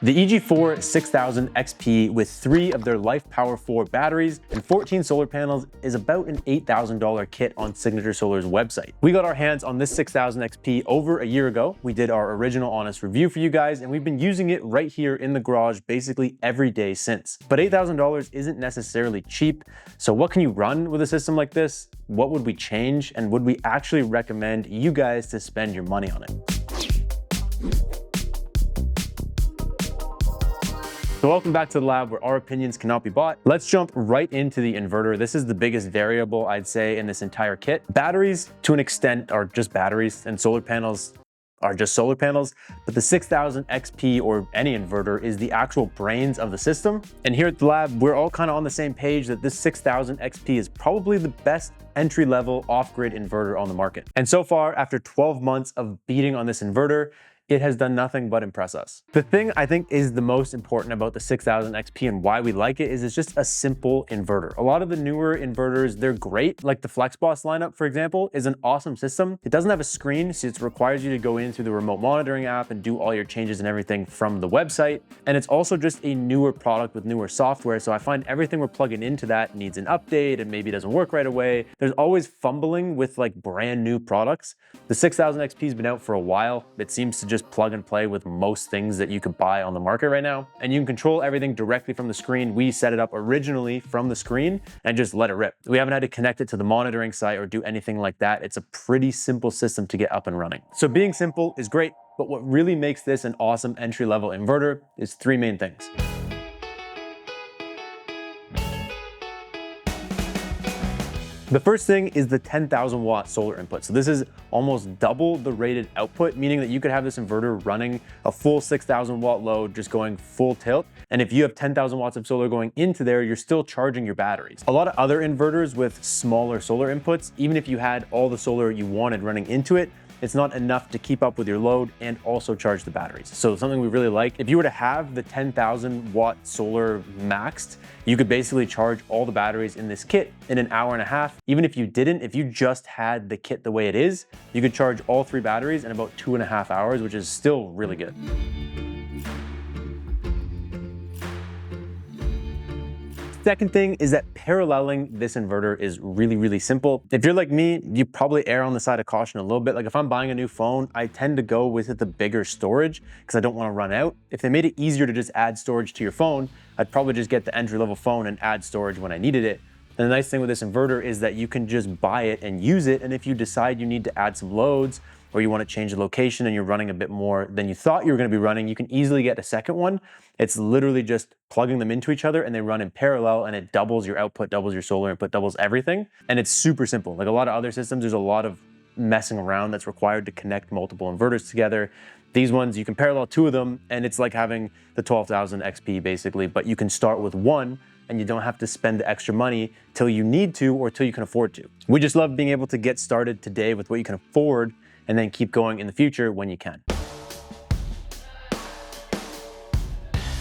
The EG4 6000 XP with 3 of their Life Power 4 batteries and 14 solar panels is about an $8,000 kit on Signature Solar's website. We got our hands on this 6000 XP over a year ago. We did our original honest review for you guys, and we've been using it right here in the garage basically every day since. But $8,000 isn't necessarily cheap, so what can you run with a system like this? What would we change, and would we actually recommend you guys to spend your money on it? So welcome back to the lab where our opinions cannot be bought. Let's jump right into the inverter. This is the biggest variable, I'd say, in this entire kit. Batteries, to an extent, are just batteries, and solar panels are just solar panels, but the 6000 XP or any inverter is the actual brains of the system. And here at the lab, we're all kind of on the same page that this 6000 XP is probably the best entry-level off-grid inverter on the market. And so far, after 12 months of beating on this inverter, it has done nothing but impress us. The thing I think is the most important about the 6000 XP and why we like it is it's just a simple inverter. A lot of the newer inverters, they're great. Like the FlexBoss lineup, for example, is an awesome system. It doesn't have a screen, so it requires you to go in through the remote monitoring app and do all your changes and everything from the website. And it's also just a newer product with newer software. So I find everything we're plugging into that needs an update and maybe doesn't work right away. There's always fumbling with like brand new products. The 6000 XP has been out for a while. It seems to just plug and play with most things that you could buy on the market right now. And you can control everything directly from the screen. We set it up originally from the screen and just let it rip. We haven't had to connect it to the monitoring site or do anything like that. It's a pretty simple system to get up and running. So being simple is great, but what really makes this an awesome entry-level inverter is 3 main things. The first thing is the 10,000 watt solar input. So this is almost double the rated output, meaning that you could have this inverter running a full 6,000 watt load, just going full tilt. And if you have 10,000 watts of solar going into there, you're still charging your batteries. A lot of other inverters with smaller solar inputs, even if you had all the solar you wanted running into it, it's not enough to keep up with your load and also charge the batteries. So something we really like, if you were to have the 10,000 watt solar maxed, you could basically charge all the batteries in this kit in an hour and a half. Even if you didn't, if you just had the kit the way it is, you could charge all 3 batteries in about 2.5 hours, which is still really good. Second thing is that paralleling this inverter is really, really simple. If you're like me, you probably err on the side of caution a little bit. Like if I'm buying a new phone, I tend to go with the bigger storage because I don't want to run out. If they made it easier to just add storage to your phone, I'd probably just get the entry-level phone and add storage when I needed it. And the nice thing with this inverter is that you can just buy it and use it. And if you decide you need to add some loads or you want to change the location and you're running a bit more than you thought you were going to be running, you can easily get a second one. It's literally just plugging them into each other and they run in parallel, and it doubles your output, doubles your solar input, doubles everything. And it's super simple. Like a lot of other systems, there's a lot of messing around that's required to connect multiple inverters together. These ones, you can parallel 2 of them and it's like having the 12,000 XP basically, but you can start with one and you don't have to spend the extra money till you need to or till you can afford to. We just love being able to get started today with what you can afford and then keep going in the future when you can.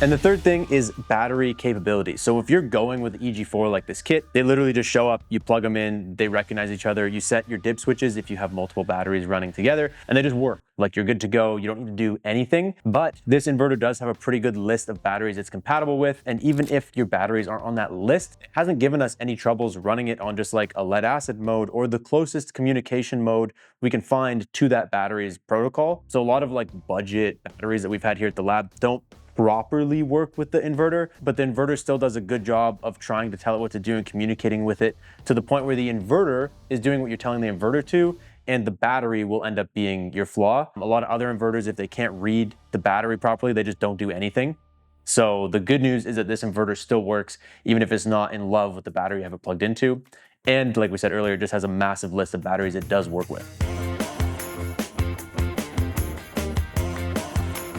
And the third thing is battery capability. So if you're going with the EG4 like this kit, they literally just show up, you plug them in, they recognize each other, you set your dip switches if you have multiple batteries running together, and they just work. Like you're good to go, you don't need to do anything. But this inverter does have a pretty good list of batteries it's compatible with. And even if your batteries aren't on that list, it hasn't given us any troubles running it on just like a lead acid mode or the closest communication mode we can find to that battery's protocol. So a lot of like budget batteries that we've had here at the lab don't properly work with the inverter, but the inverter still does a good job of trying to tell it what to do and communicating with it to the point where the inverter is doing what you're telling the inverter to, and the battery will end up being your flaw. A lot of other inverters, if they can't read the battery properly, they just don't do anything. So the good news is that this inverter still works, even if it's not in love with the battery you have it plugged into. And like we said earlier, it just has a massive list of batteries it does work with.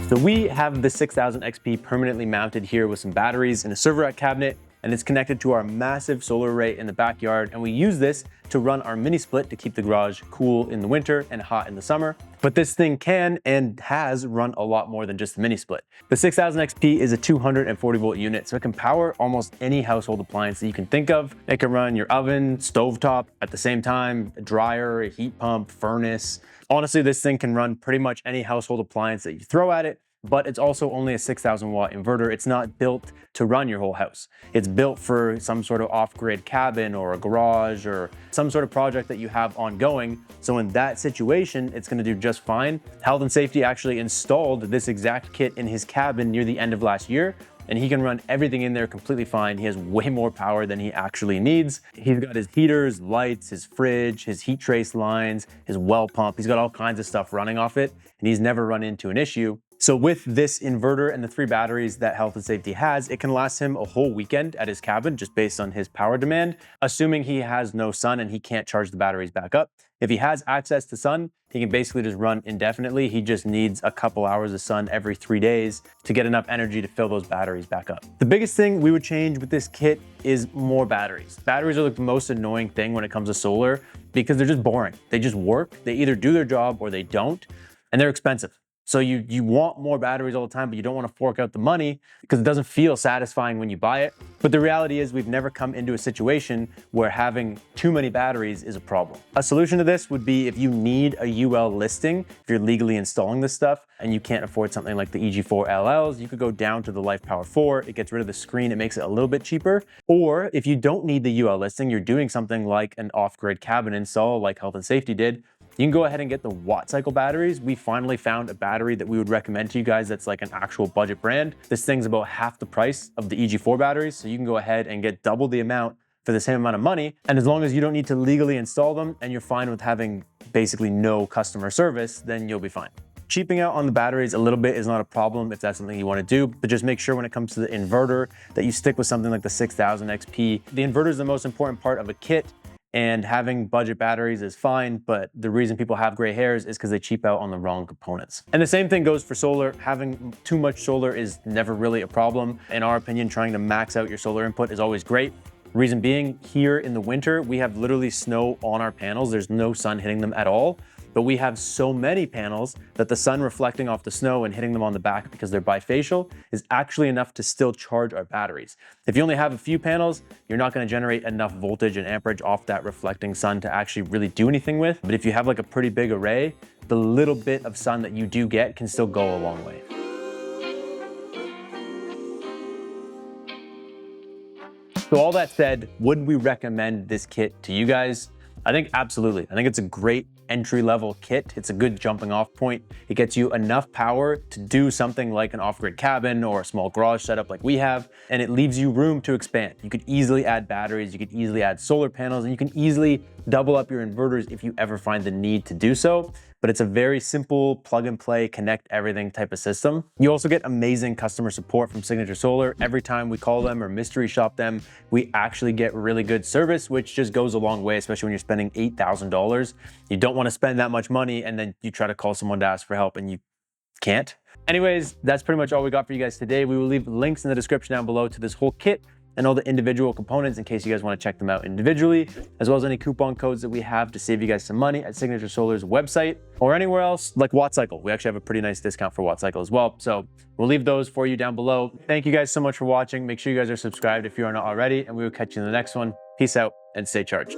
So we have the 6000 XP permanently mounted here with some batteries in a server rack cabinet, and it's connected to our massive solar array in the backyard. And we use this to run our mini split to keep the garage cool in the winter and hot in the summer. But this thing can and has run a lot more than just the mini split. The 6000 XP is a 240 volt unit, so it can power almost any household appliance that you can think of. It can run your oven, stovetop at the same time, a dryer, a heat pump, furnace. Honestly, this thing can run pretty much any household appliance that you throw at it. but it's also only a 6,000 watt inverter. It's not built to run your whole house. It's built for some sort of off-grid cabin or a garage or some sort of project that you have ongoing. So in that situation, it's gonna do just fine. Health and Safety actually installed this exact kit in his cabin near the end of last year, and he can run everything in there completely fine. He has way more power than he actually needs. He's got his heaters, lights, his fridge, his heat trace lines, his well pump. He's got all kinds of stuff running off it, and he's never run into an issue. So with this inverter and the 3 batteries that Health and Safety has, it can last him a whole weekend at his cabin just based on his power demand, assuming he has no sun and he can't charge the batteries back up. If he has access to sun, he can basically just run indefinitely. He just needs a couple hours of sun every 3 days to get enough energy to fill those batteries back up. The biggest thing we would change with this kit is more batteries. Batteries are like the most annoying thing when it comes to solar because they're just boring. They just work. They either do their job or they don't, and they're expensive. So you want more batteries all the time, but you don't want to fork out the money because it doesn't feel satisfying when you buy it. But the reality is we've never come into a situation where having too many batteries is a problem. A solution to this would be if you need a UL listing, if you're legally installing this stuff and you can't afford something like the EG4 LLs, you could go down to the Life Power 4. It gets rid of the screen. It makes it a little bit cheaper. Or if you don't need the UL listing, you're doing something like an off-grid cabin install like Health and Safety did, you can go ahead and get the watt cycle batteries. We finally found a battery that we would recommend to you guys that's like an actual budget brand. This thing's about half the price of the EG4 batteries, so you can go ahead and get double the amount for the same amount of money. And as long as you don't need to legally install them and you're fine with having basically no customer service, then you'll be fine. Cheaping out on the batteries a little bit is not a problem if that's something you want to do, but just make sure when it comes to the inverter that you stick with something like the 6000 XP. The inverter is the most important part of a kit. And having budget batteries is fine, but the reason people have gray hairs is because they cheap out on the wrong components. And the same thing goes for solar. Having too much solar is never really a problem. In our opinion, trying to max out your solar input is always great. Reason being, here in the winter, we have literally snow on our panels. There's no sun hitting them at all. But we have so many panels that the sun reflecting off the snow and hitting them on the back because they're bifacial is actually enough to still charge our batteries. If you only have a few panels, you're not going to generate enough voltage and amperage off that reflecting sun to actually really do anything with. But if you have like a pretty big array, the little bit of sun that you do get can still go a long way. So all that said, would we recommend this kit to you guys? I think absolutely. I think it's a great entry-level kit. It's a good jumping off point. It gets you enough power to do something like an off-grid cabin or a small garage setup like we have, and it leaves you room to expand. You could easily add batteries, you could easily add solar panels, and you can easily double up your inverters if you ever find the need to do so. But it's a very simple plug and play, connect everything type of system. You also get amazing customer support from Signature Solar. Every time we call them or mystery shop them, we actually get really good service, which just goes a long way, especially when you're spending $8,000. You don't want to spend that much money and then you try to call someone to ask for help and you can't. Anyways, that's pretty much all we got for you guys today. We will leave links in the description down below to this whole kit and all the individual components in case you guys want to check them out individually, as well as any coupon codes that we have to save you guys some money at Signature Solar's website or anywhere else like Watt Cycle. We actually have a pretty nice discount for Watt Cycle as well. So we'll leave those for you down below. Thank you guys so much for watching. Make sure you guys are subscribed if you are not already, and we will catch you in the next one. Peace out and stay charged.